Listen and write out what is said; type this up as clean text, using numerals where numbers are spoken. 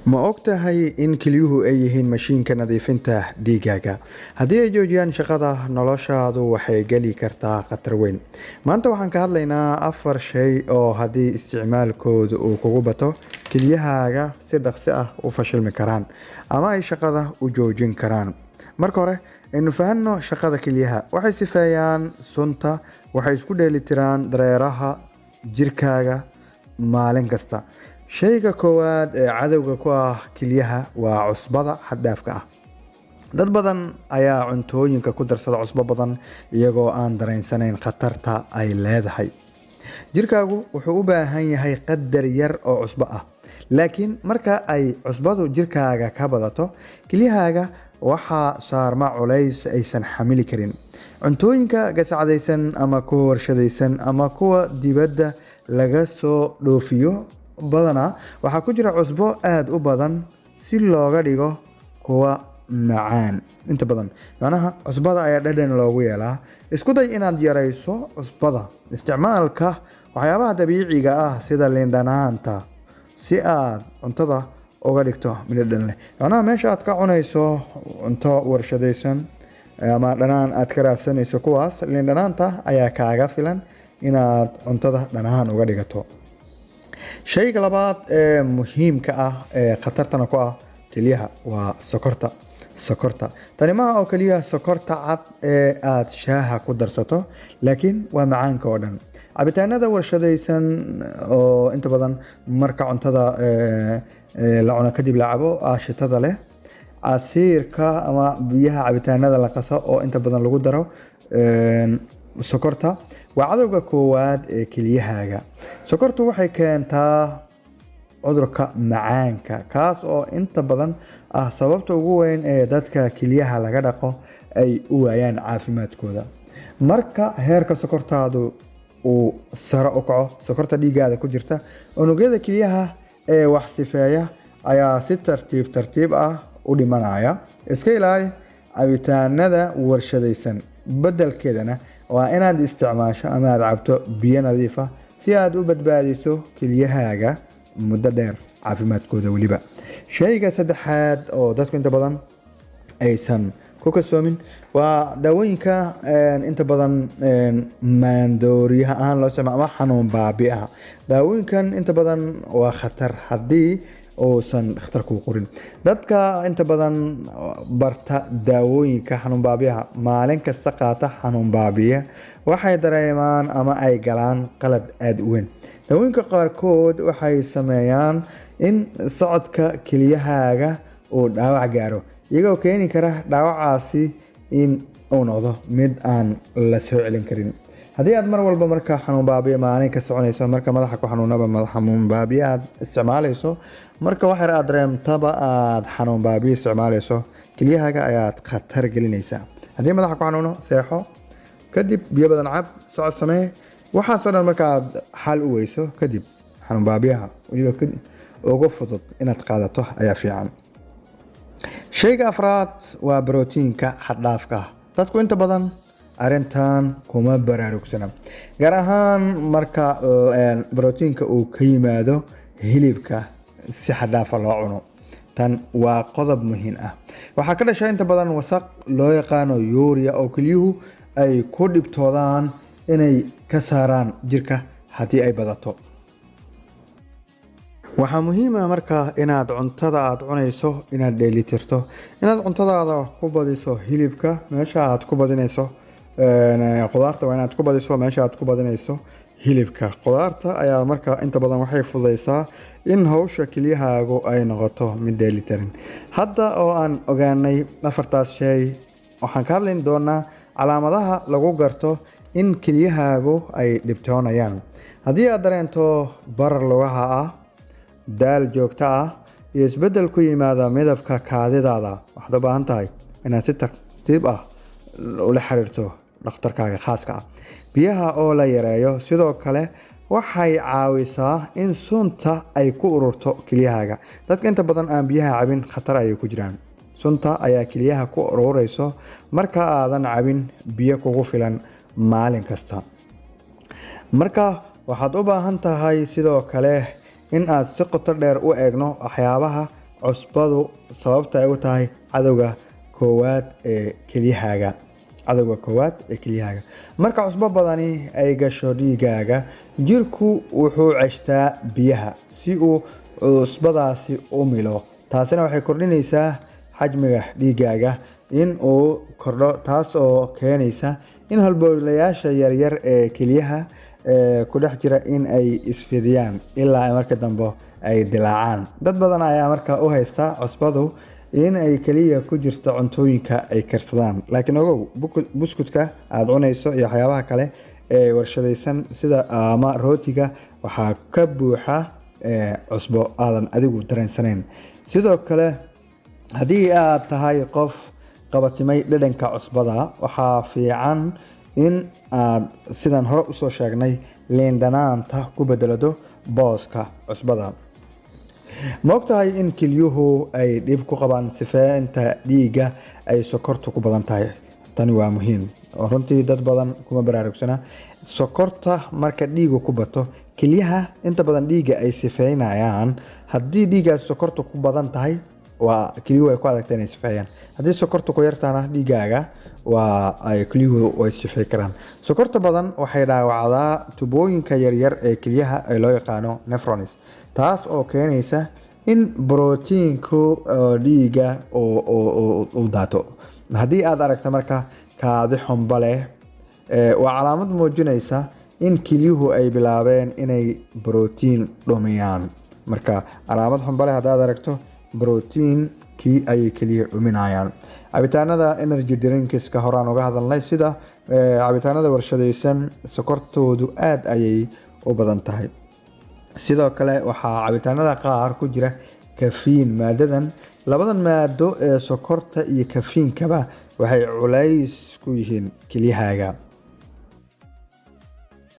ma ogtahay in kelyuhu ay yihiin mashiinka nadiifinta dhiigaaga? Haddii ay joojiyaan shaqada, noloshaadu waxay geli kartaa khatar weyn. Maanta waxaan ka hadlaynaa 4 shay oo haddii isticmaalkooda uu kugu bato, kelyahaaga si dhaqsi ah u fashilmi karaan ama ay shaqada u joojin karaan. Marka hore, aynu fahanno shaqada kelyaha. Waxay sifeeyaan sunta, waxay isku dheelitiraan dareeraha jirkaaga maalin kasta. Shayga koowaad ee cadowga ku ah kelyaha waa cusbada xad-dhaafka ah. Dad badan ayaa cuntooyinka ku darsada cusbo badan iyagoo aan dareensanayn khatarta ay leedahay. Jirkaagu wuxuu u baahan yahay qadar yar oo cusbo ah, laakiin marka ay cusbadu jirkaaga ka badato, kelyahaaga waxaa saarma culays aysan xamili karin. Cuntooyinka gasacadaysan ama kuwa warshadaysan ama kuwa dibadda laga soo dhoofiyo badanaa waxaa ku jira cusbo aad u badan si looga dhigo kuwa macaan. Inta badan macnaha cusbada ayaa dhadhan loogu yeelaa. Isku day inaad yarayso cusbada isticmaalka waxyaabaha dabiiciga ah sida liin dhanaanta si aad cuntada uga dhigto mid dhadhan leh. Macnaha meesha aad ka cunayso cunto warshadaysan ama dhanaan aad ka raadsanayso, kuwaas liin dhanaanta ayaa kaaga filan inaad cuntada dhanaan uga dhigato. Shayga labaad ee muhiimka ah ee khatartana ku ah kelyaha waa sokorta. Tani maaha oo keliya sokorta cad ee aad shaaha ku darsato, laakiin waa macaanka oo dhan. Cabitaanada warshadaysan oo inta badan marka cuntada la cuno kadib la cabo aashitada leh, casiirka ama biyaha cabitaanada la qaso oo inta badan lagu daro sokorta waa cadowga koowaad ee kelyahaaga. Sokortu waxay keentaa cudurka macaanka, kaas oo inta badan ah sababta ugu weyn ee dadka kelyaha laga dhaqo ay u waayaan caafimaadkooda. Marka heerka sokortaadu uu sare u kaco, sokorta dhiiggaada ku jirta, unugyada kelyaha ee wax sifeeya ayaa si tartiib ah u dhimanaya. Iska ilaali cabitaanada warshadaysan, beddelkeedana waa inaad isticmaasho ama aad cabto biyo nadiif ah si aad u badbaadiso kelyahaaga muddo dheer caafimaadkooda weliba. Shayga saddexaad oo dadku inta badan aysan ku kalsoomin waa daawooyinka inta badan maandooriyaha ahaan loo isticmaalo ama xanuun baabi ah. Daawooyinkan inta badan waa khatar haddii uusan dhakhtar kuu qorin. Dadka inta badan barta daawooyinka xanuun baabiyaha maalin kasta qaata xanuun baabiya waxay dareemaan ama ay galaan qalad aad u weyn. Daawooyinka qaarkood waxay sameeyaan in socodka kelyahaaga uu dhaawac gaaro, iyagoo keeni kara dhaawacaasi in uu noqdo mid aan la soo celin karin. Haddii aad mar walba marka xanuun baabiya maalin ka soconayso, marka madaxa ku xanuunaba madax xanuun baabiya aad isticmaalayso, marka wax yar aad dareemtaba aad xanuun baabiya isticmaalayso, kelyahaaga ayaad khatar gelinaysaa. Haddii madaxa ku xanuuno, seexo, kadib biyo badan cab, socod samee. Waxaasoo dhan markaad xal u weyso kadib xanuun baabiyaha weliba ugu fudud inaad qaadato ayaa fiican. Shayga afraad waa borotiinka xad-dhaafka ah. Dadku inta badan arrintan kuma baraarugsana, gaar ahaan marka borotiinka uu ka yimaado hilibka si xad-dhaafa loo cuno. Tan waa qodob muhiim ah. Waxaa ka dhasha inta badan wasaq loo yaqaano urea oo kelyuhu ay ku dhibtoodaan inay ka saaraan jirka haddii ay badato. Waxaa muhiim ah marka inaad cuntada aad cunayso inaad dheelitirto, inaad cuntadaada ku badiso hilibka meesha aad ku badinayso khudaarta, waa inaad ku badiso meesha aad ku badinayso hilibka. Khudaarta ayaa marka inta badan waxay fududeysaa in hawsha kelyahaagu ay noqoto mid dheelitiran. Hadda oo aan ogaanay 4taas shay, waxaan ka hadlayn doonaa calaamadaha lagu garto in kelyahaagu ay dhibtoonayaan. Haddii aad dareento barar lugaha ah, daal joogto ah iyo isbeddel ku yimaada midabka kaadidaada, waxaad u baahan tahay inaad si tartiib ah ula xiriirto dhakhtarkaaga khaaska ah. Biyaha oo la yareeyo sidoo kale waxay caawisaa in sunta ay ku ururto kelyahaaga. Dadka inta badan aan biyaha cabin khatar ayay ku jiraan. Sunta ayaa kelyaha ku ururayso marka aadan cabin biyo kugu filan maalin kasta. Marka waxaad u baahan tahay sidoo kale in aad si qoto dheer u eegno waxyaabaha cusbadu sababta ay u tahay cadowga koowaad ee kelyahaaga. Marka cusbo badani ay gasho dhiigaaga, jirku wuxuu ceshtaa biyaha si uu cusbadaasi u milo. Taasina waxay kordhinaysaa xajmiga dhiigaaga in uu kordho, taas oo keenaysa in halbowlayaasha yaryar ee kelyaha ku dhex jira in ay isfidiyaan ilaa marka dambe ay dilaacaan. Dad badan ayaa marka u haysta cusbadu in ay kaliya ku jirto cuntooyinka ay karsadaan, laakiin ogow, buskudka aad cunayso iyo waxyaabaha kale ee warshadaysan sida ama rootiga waxaa ka buuxa cusbo aadan adigu dareensanayn. Sidoo kale, haddii aad tahay qof qabatimay dhadhanka cusbada, waxaa fiican in aad sidan hore usoo sheegnay liin dhanaanta ku bedelado booska cusbada. Ma ogtahay in kelyuhu ay dhib ku qabaan sifeynta dhiigga ay sokortu ku badan tahay? Tani waa muhiim oo runtii dad badan kuma baraarugsana. Sokorta marka dhiigu ku bato, kelyaha inta badan dhiigga ay sifeynayaan. Haddii dhiiggaas sokortu ku badan tahay, waa kelyuhu ay ku adagtay inay sifeeyaan. Haddii sokortu ku yartaana, dhiigaaga waa ay kelyuhu way sifeey karaan. Sokorta badan waxay dhaawacdaa tubooyinka yaryar ee kelyaha ee loo yaqaano nephrons, taas oo keenaysa in borotiinku dhiigga uu daato. Haddii aad aragto marka kaadi xumbo leh, waa calaamad muujinaysa in kelyuhu ay bilaabeen inay borotiin dhumiyaan. Marka calaamad xumbo leh haddaad aragto, borotiinkii ayay kelyuhu dhuminayaan. Cabitaanada energy drinkska horaan uga hadalnay sida cabitaanada warshadaysan, sokortoodu aad ayay u badan tahay. Sidoo kale waxaa cabitaanada qaar ku jira caffeine. Labadan maado ee sokorta iyo caffeine-kaba waxay culays ku yihiin kelyahaaga.